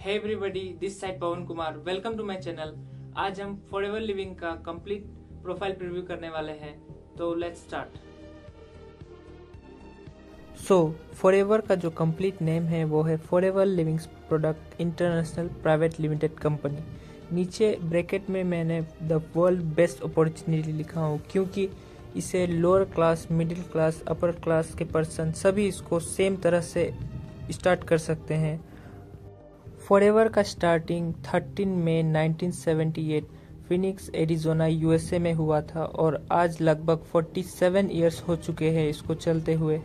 Hey everybody, this side Pawan Kumar. Welcome to my channel. आज हम Forever Living का complete profile preview करने वाले हैं, तो लेट्स स्टार्ट। फॉरएवर का जो कंप्लीट नेम है वो है forever livings product international private limited company. नीचे ब्रैकेट में मैंने द वर्ल्ड बेस्ट अपॉर्चुनिटी लिखा हूँ, क्योंकि इसे lower class, middle class, upper class के पर्सन सभी इसको सेम तरह से स्टार्ट कर सकते हैं। फॉरएवर का स्टार्टिंग 13 मई 1978 फिनिक्स एरिजोना यूएसए में हुआ था और आज लगभग 47 इयर्स हो चुके हैं इसको चलते हुए।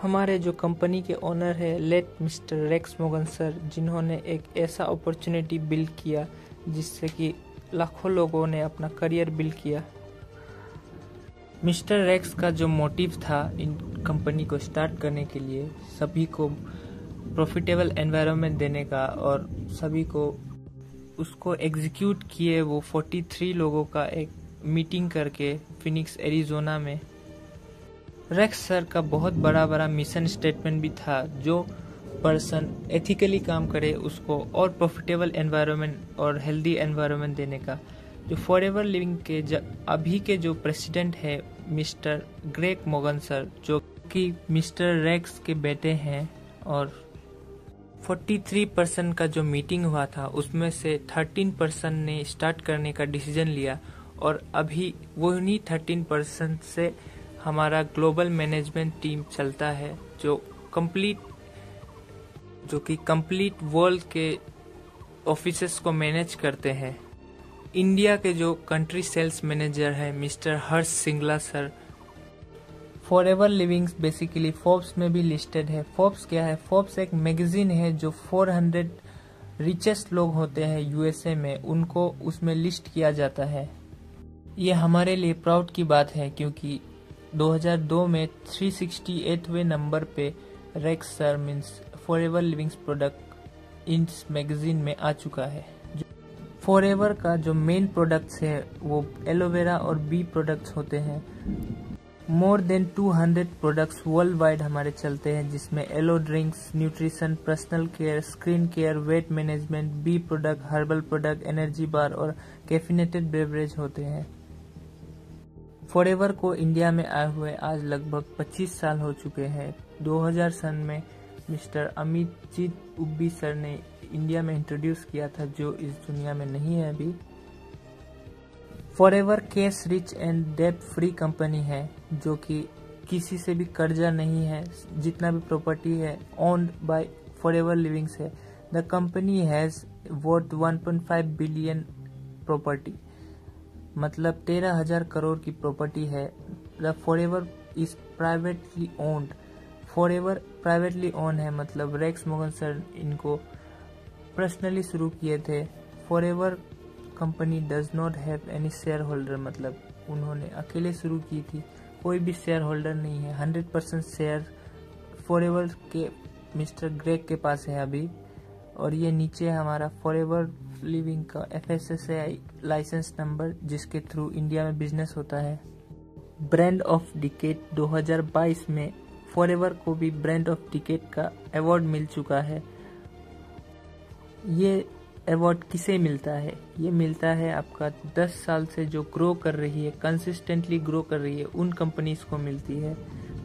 हमारे जो कंपनी के ओनर है लेट मिस्टर रेक्स मोगन सर, जिन्होंने एक ऐसा अपॉर्चुनिटी बिल्ड किया जिससे कि लाखों लोगों ने अपना करियर बिल्ड किया। मिस्टर रेक्स का जो मोटिव था इन कंपनी को स्टार्ट करने के लिए, सभी को प्रॉफिटेबल एनवायरनमेंट देने का, और सभी को उसको एग्जीक्यूट किए वो 43 लोगों का एक मीटिंग करके फिनिक्स एरिजोना में। रेक्स सर का बहुत बड़ा मिशन स्टेटमेंट भी था, जो पर्सन एथिकली काम करे उसको और प्रॉफिटेबल एनवायरनमेंट और हेल्दी एनवायरनमेंट देने का। जो फॉरएवर लिविंग के अभी के जो प्रेसिडेंट है मिस्टर ग्रेग मोगन सर, जो कि मिस्टर रेक्स के बेटे हैं, और 43% का जो मीटिंग हुआ था उसमें से 13% ने स्टार्ट करने का डिसीजन लिया, और अभी वही 13% से हमारा ग्लोबल मैनेजमेंट टीम चलता है, जो कि कंप्लीट वर्ल्ड के ऑफिसेस को मैनेज करते हैं। इंडिया के जो कंट्री सेल्स मैनेजर है mister Harsh Singla sir. Forever livings basically Forbes में भी लिस्टेड है। फोर्ब्स क्या है? फोर्ब्स एक मैगजीन है जो 400 रिचेस्ट लोग होते हैं यूएसए में, उनको उसमें लिस्ट किया जाता है। ये हमारे लिए प्राउड की बात है, क्योंकि 2002 में 368वें नंबर पे racks sir means forever livings product इस मैगजीन में आ चुका है। फॉरएवर का जो मेन प्रोडक्ट्स है वो एलोवेरा और बी प्रोडक्ट्स होते हैं। More than 200 products world wide हमारे चलते हैं, जिसमें aloe drinks, nutrition, personal care, skin care, weight management, bee product, herbal product, energy bar और कैफिनेटेड बेवरेज होते हैं। फॉरएवर को इंडिया में आए हुए आज लगभग 25 साल हो चुके हैं। 2000 सन में मिस्टर अमितजीत उब्बी सर ने इंडिया में इंट्रोड्यूस किया था, जो इस दुनिया में नहीं है अभी। Forever cash rich and debt free company है, जो कि किसी से भी कर्जा नहीं है। जितना भी प्रॉपर्टी है ओन्ड बाय फॉरएवर लिविंग्स है। The company has worth 1.5 billion property, मतलब 13,000 करोड़ की प्रॉपर्टी है। The forever is privately owned. Forever privately own है, मतलब रेक्स मोगन सर इनको पर्सनली शुरू किए थे। Forever company does not have any share holder, मतलब उन्होंने अकेले शुरू की थी, कोई भी शेयर होल्डर नहीं है। 100% शेयर फॉरएवर के मिस्टर ग्रेग के पास है अभी। और ये नीचे हमारा फॉरएवर लिविंग का FSSAI लाइसेंस नंबर, जिसके थ्रू इंडिया में बिजनेस होता है। ब्रांड ऑफ डिकेड 2022 में फॉरएवर को भी ब्रांड ऑफ डिकेड का अवार्ड मिल चुका है। ये अवार्ड किसे मिलता है? ये मिलता है आपका 10 साल से जो ग्रो कर रही है, कंसिस्टेंटली ग्रो कर रही है, उन कंपनीज को मिलती है,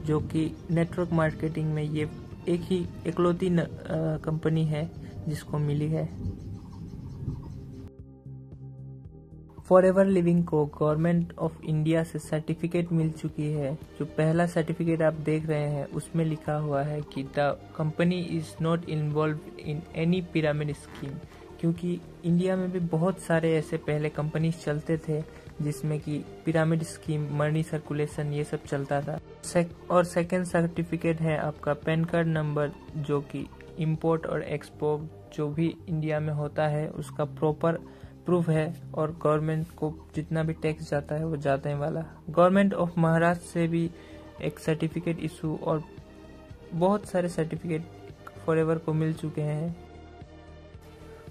जो कि नेटवर्क मार्केटिंग में ये एक ही इकलौती कंपनी है जिसको मिली है। फॉरएवर लिविंग को गवर्नमेंट ऑफ इंडिया से सर्टिफिकेट मिल चुकी है। जो पहला सर्टिफिकेट आप देख रहे हैं उसमें लिखा हुआ है कि the company is not involve in any pyramid scheme, क्योंकि इंडिया में भी बहुत सारे ऐसे पहले कंपनीज चलते थे जिसमें कि पिरामिड स्कीम, मनी सर्कुलेशन, ये सब चलता था। और सेकंड सर्टिफिकेट है आपका पैन कार्ड नंबर, जो कि इंपोर्ट और एक्सपोर्ट जो भी इंडिया में होता है उसका प्रॉपर प्रूफ है, और गवर्नमेंट को जितना भी टैक्स जाता है वो जाने वाला। गवर्नमेंट ऑफ महाराष्ट्र से भी एक सर्टिफिकेट इशू, और बहुत सारे सर्टिफिकेट फॉरएवर को मिल चुके हैं।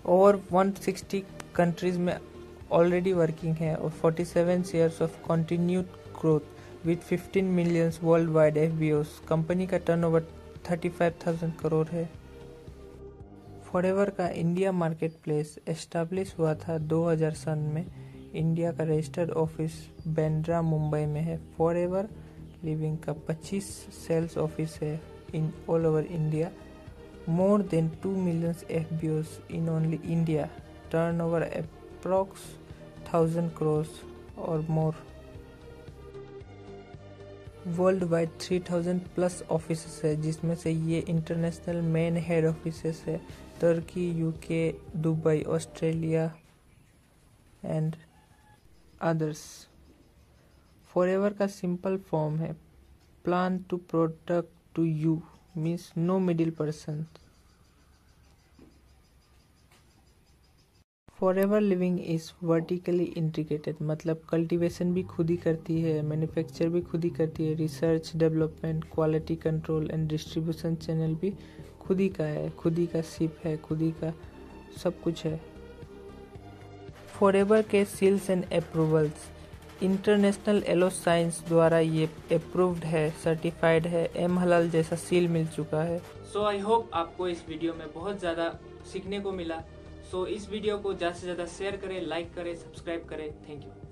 ओवर 160 कंट्रीज में ऑलरेडी वर्किंग है, और 47 years of continued growth with 15 millions world wide FBOs। Company का टर्नओवर 35,000 करोड़ है। फॉरएवर का इंडिया मार्केट प्लेस एस्टैब्लिश हुआ था 2000 सन में। इंडिया का रजिस्टर्ड ऑफिस बांद्रा मुंबई में है। फॉरएवर लिविंग का 25 सेल्स ऑफिस है in all over India. More than 2 million FBOs in only India. Turnover approx 1000 crores or more. World wide 3000 plus office है, जिसमें से ये इंटरनेशनल मेन हेड ऑफिस है तुर्की, UK, Dubai, Australia and others. Forever का simple form है plan to product to you, means no middle person. Forever Living is vertically integrated, मतलब cultivation भी खुद ही करती है, मैन्युफैक्चर भी खुद ही करती है, research development, quality control and distribution channel भी खुद ही का है, खुद ही का शिप है, खुद ही का सब कुछ है। फॉरएवर के seals and approvals international aloe science द्वारा ये अप्रूव्ड है, सर्टिफाइड है, एम हलाल जैसा सील मिल चुका है। सो आई होप आपको इस वीडियो में बहुत ज़्यादा सीखने को मिला। सो इस वीडियो को ज़्यादा से ज़्यादा शेयर करें, लाइक करें, सब्सक्राइब करें। Thank you.